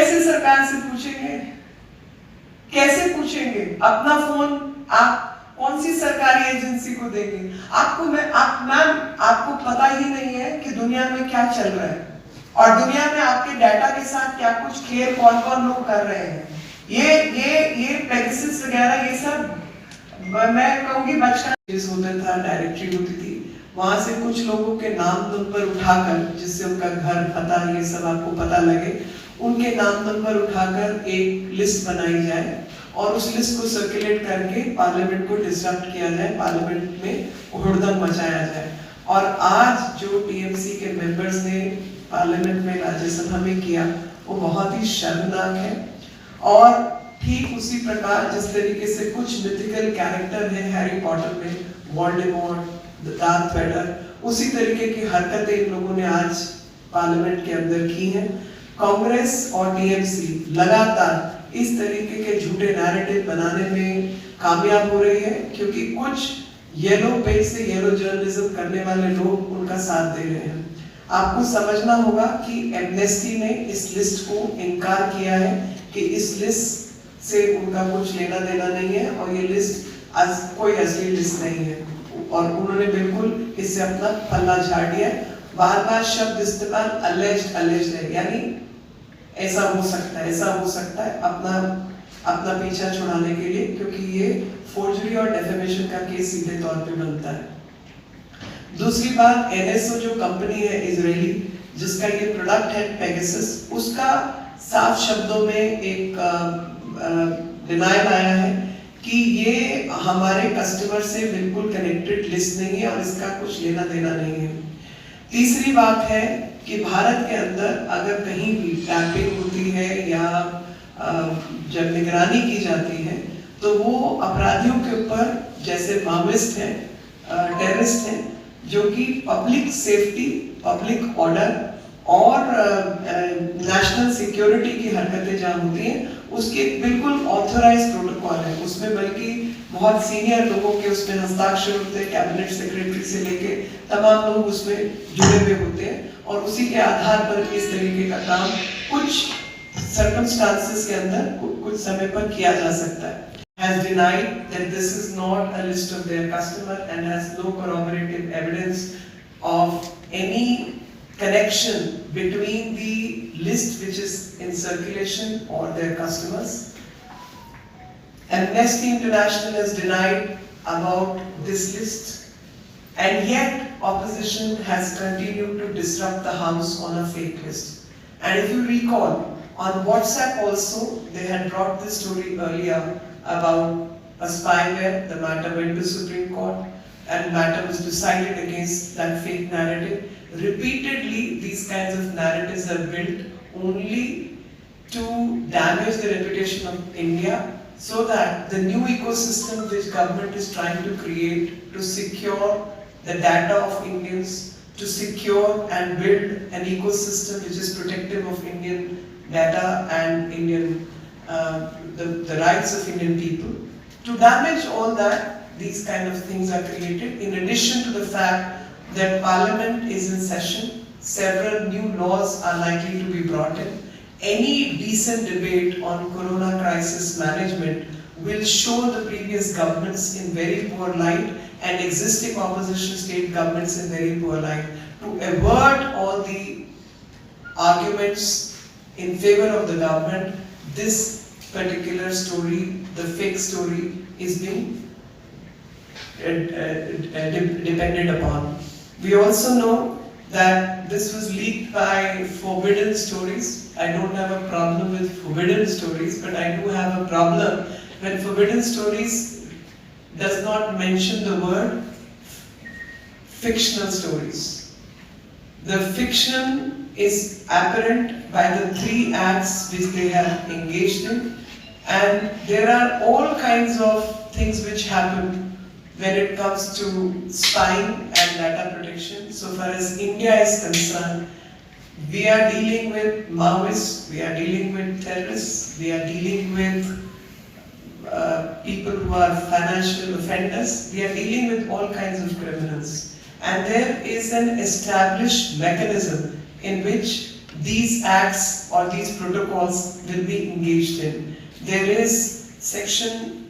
कैसे सरकार से पूछेंगे? कैसे पूछेंगे? अपना फोन आप कौन सी सरकारी एजेंसी को देंगे? आपको पता ही नहीं है कि दुनिया में क्या चल रहा है और दुनिया में आपके डाटा के साथ क्या कुछ खेल कौन कौन लोग कर रहे हैं। ये पेगासस वगैरह ये सब मैं कहूंगी बचपन होता था, डायरेक्टरी होती थी, वहां से कुछ लोगों के नाम नंबर उठाकर, जिससे उनका घर पता ये सब आपको पता लगे, उनके नाम नंबर उठाकर एक लिस्ट बनाई जाए और उस लिस्ट को सर्कुलेट करके पार्लियामेंट को डिसरप्ट किया जाए, पार्लियामेंट में हुड़दंग मचाया जाए। और आज जो टीएमसी के मेंबर्स ने पार्लियामेंट में राज्यसभा में किया वो बहुत ही शर्मनाक है। और ठीक उसी प्रकार जिस तरीके से कुछ मिथिकल कैरेक्टर है हैरी पॉटर में, वोल्डेमॉर्ट, द डार्थ वेडर, उसी तरीके की हरकतें इन लोगों ने आज पार्लियामेंट के अंदर की हैं। कांग्रेस और टीएमसी लगातार इस तरीके के झूठे नैरेटिव बनाने में कामयाब हो रही है, क्योंकि कुछ येलो पेज से येलो जर्नलिज्म करने वाले लोग उनका साथ दे रहे हैं। आपको समझना होगा कि एमनेस्टी ने इस लिस्ट को इनकार किया है कि इस लिस्ट से उनका कुछ लेना देना नहीं है और ये लिस्ट आज कोई असली लिस्ट नहीं है, और उन्होंने बिल्कुल इससे अपना पल्ला झाड़ दिया। बार-बार शब्द इस्तेमाल अलेज्ड है, यानी ऐसा हो सकता है, ऐसा हो सकता है, अपना पीछा छुड़ाने के लिए, क्योंकि ये फोर्जरी और डेफेमेशन का केस सीधे तौर पे बनता है। दूसरी बात, एनएसओ जो कंपनी है इजरायली जिसका ये प्रोडक्ट है पेगासस, उसका साफ शब्दों में एक डिनायल आया है कि ये हमारे कस्टमर से बिल्कुल कनेक्टेड लिस्ट नहीं है और इसका कुछ लेना देना नहीं है। तीसरी बात है कि भारत के अंदर अगर कहीं भी टैपिंग होती है या जब निगरानी की जाती है तो वो अपराधियों के ऊपर, जैसे माओइस्ट हैं, टेररिस्ट हैं, जो कि पब्लिक सेफ्टी, पब्लिक ऑर्डर और नेशनल सिक्योरिटी की हरकतें जहाँ होती हैं उसकी एक बिल्कुल ऑथोराइज्ड प्रोटोकॉल है। उसमें बल्कि बहुत सीनियर लोगों के उसमें हस्ताक्षर होते हैं, कैबिनेट सेक्रेटरी से लेके तमाम लोग उसमें जुड़े हुए होते हैं, और उसी के आधार पर इस तरीके का काम कुछ सर्कमस्टांसेस के अंदर कुछ समय पर किया जा सकता है। Has denied that this is not a list of their customer and has no corroborative evidence of any connection between the list which is in circulation or their customers. Amnesty International has denied about this list, and yet opposition has continued to disrupt the House on a fake list. And if you recall, on WhatsApp also they had brought this story earlier about a spyware. The matter went to Supreme Court and matter was decided against that fake narrative. Repeatedly these kinds of narratives are built only to damage the reputation of India, so that the new ecosystem which government is trying to create to secure the data of Indians, to secure and build an ecosystem which is protective of Indian data and Indian the rights of Indian people. To damage all that, these kind of things are created. In addition to the fact that Parliament is in session, several new laws are likely to be brought in. Any decent debate on corona crisis management will show the previous governments in very poor light and existing opposition state governments in very poor light. To avert all the arguments in favor of the government, this particular story, the fake story, is being depended upon. We also know that this was leaked by Forbidden Stories. I don't have a problem with Forbidden Stories, but I do have a problem when Forbidden Stories does not mention the word fictional stories. The fiction is apparent by the 3 acts which they have engaged in, and there are all kinds of things which happen when it comes to spying and data protection. So far as India is concerned, we are dealing with Maoists, we are dealing with terrorists, we are dealing with people who are financial offenders, we are dealing with all kinds of criminals. And there is an established mechanism in which these acts or these protocols will be engaged in. There is section